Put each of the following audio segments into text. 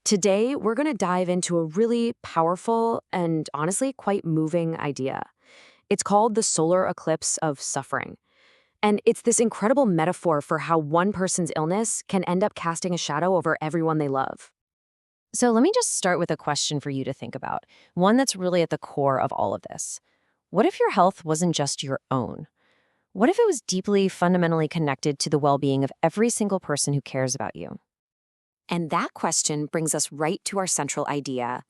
Today, we're going to dive into a really powerful and honestly quite moving idea. It's called the solar eclipse of suffering. And it's this incredible metaphor for how one person's illness can end up casting a shadow over everyone they love. So let me just start with a question for you to think about, one that's really at the core of all of this. What if your health wasn't just your own? What if it was deeply, fundamentally connected to the well-being of every single person who cares about you? And that question brings us right to our central idea.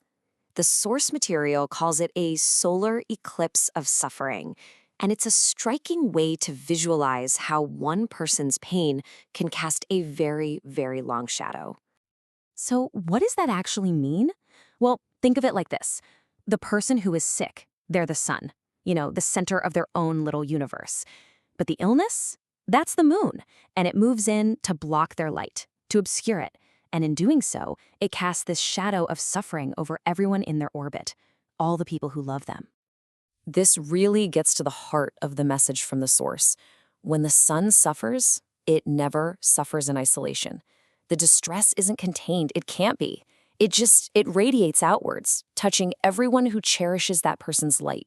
The source material calls it a solar eclipse of suffering. And it's a striking way to visualize how one person's pain can cast a very, very long shadow. So, what does that actually mean? Well, think of it like this. The person who is sick, they're the sun, the center of their own little universe. But the illness? That's the moon, and it moves in to block their light, to obscure it. And in doing so, it casts this shadow of suffering over everyone in their orbit, all the people who love them. This really gets to the heart of the message from the source. When the sun suffers, it never suffers in isolation. The distress isn't contained. It can't be. It radiates outwards, touching everyone who cherishes that person's light.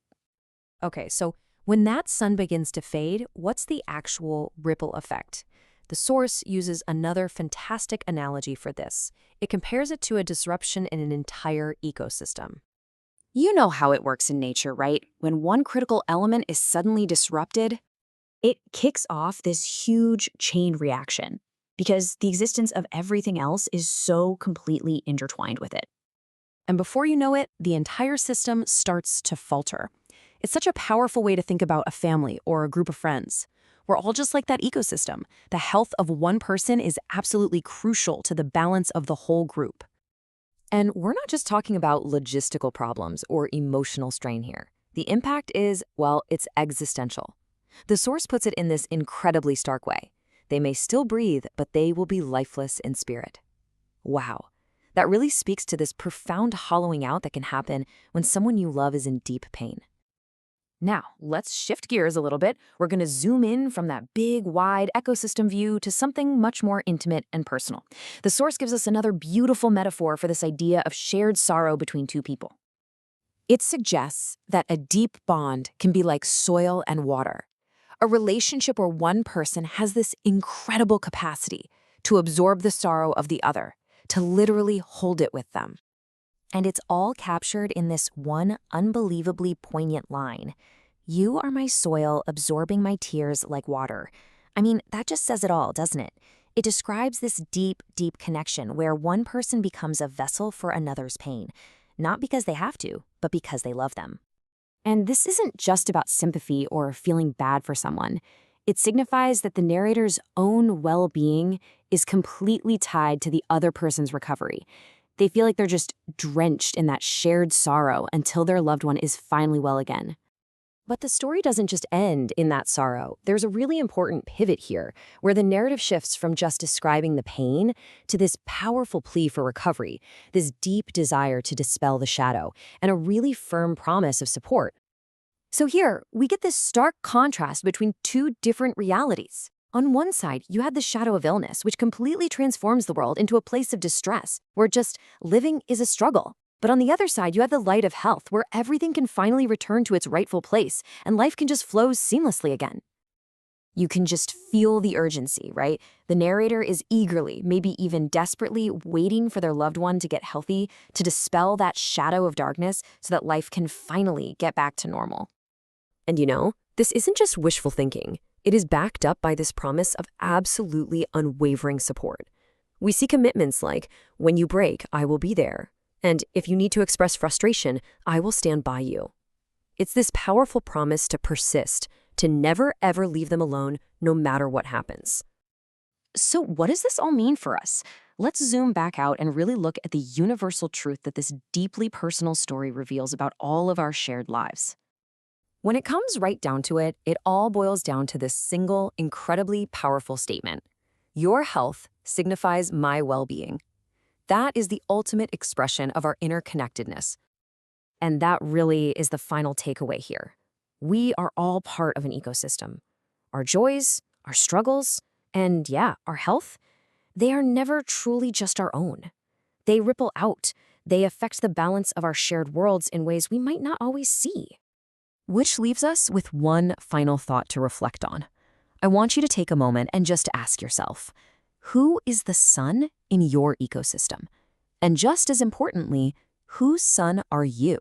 Okay, so when that sun begins to fade, what's the actual ripple effect? The source uses another fantastic analogy for this. It compares it to a disruption in an entire ecosystem. You know how it works in nature, right? When one critical element is suddenly disrupted, it kicks off this huge chain reaction because the existence of everything else is so completely intertwined with it. And before you know it, the entire system starts to falter. It's such a powerful way to think about a family or a group of friends. We're all just like that ecosystem. The health of one person is absolutely crucial to the balance of the whole group. And we're not just talking about logistical problems or emotional strain here. The impact is, well, it's existential. The source puts it in this incredibly stark way. They may still breathe, but they will be lifeless in spirit. Wow. That really speaks to this profound hollowing out that can happen when someone you love is in deep pain. Now, let's shift gears a little bit. We're going to zoom in from that big, wide ecosystem view to something much more intimate and personal. The source gives us another beautiful metaphor for this idea of shared sorrow between two people. It suggests that a deep bond can be like soil and water, a relationship where one person has this incredible capacity to absorb the sorrow of the other, to literally hold it with them. And it's all captured in this one unbelievably poignant line. You are my soil, absorbing my tears like water. I mean, that just says it all, doesn't it? It describes this deep, deep connection where one person becomes a vessel for another's pain, not because they have to, but because they love them. And this isn't just about sympathy or feeling bad for someone. It signifies that the narrator's own well-being is completely tied to the other person's recovery. They feel like they're just drenched in that shared sorrow until their loved one is finally well again. But the story doesn't just end in that sorrow. There's a really important pivot here, where the narrative shifts from just describing the pain to this powerful plea for recovery, this deep desire to dispel the shadow, and a really firm promise of support. So here, we get this stark contrast between two different realities. On one side, you had the shadow of illness, which completely transforms the world into a place of distress, where just living is a struggle. But on the other side, you have the light of health, where everything can finally return to its rightful place, and life can just flow seamlessly again. You can just feel the urgency, right? The narrator is eagerly, maybe even desperately, waiting for their loved one to get healthy, to dispel that shadow of darkness so that life can finally get back to normal. And this isn't just wishful thinking. It is backed up by this promise of absolutely unwavering support. We see commitments like, when you break, I will be there. And if you need to express frustration, I will stand by you. It's this powerful promise to persist, to never ever leave them alone, no matter what happens. So what does this all mean for us? Let's zoom back out and really look at the universal truth that this deeply personal story reveals about all of our shared lives. When it comes right down to it, it all boils down to this single, incredibly powerful statement. Your health signifies my well-being. That is the ultimate expression of our interconnectedness. And that really is the final takeaway here. We are all part of an ecosystem. Our joys, our struggles, and our health, they are never truly just our own. They ripple out. They affect the balance of our shared worlds in ways we might not always see. Which leaves us with one final thought to reflect on. I want you to take a moment and just ask yourself, who is the sun in your ecosystem? And just as importantly, whose sun are you?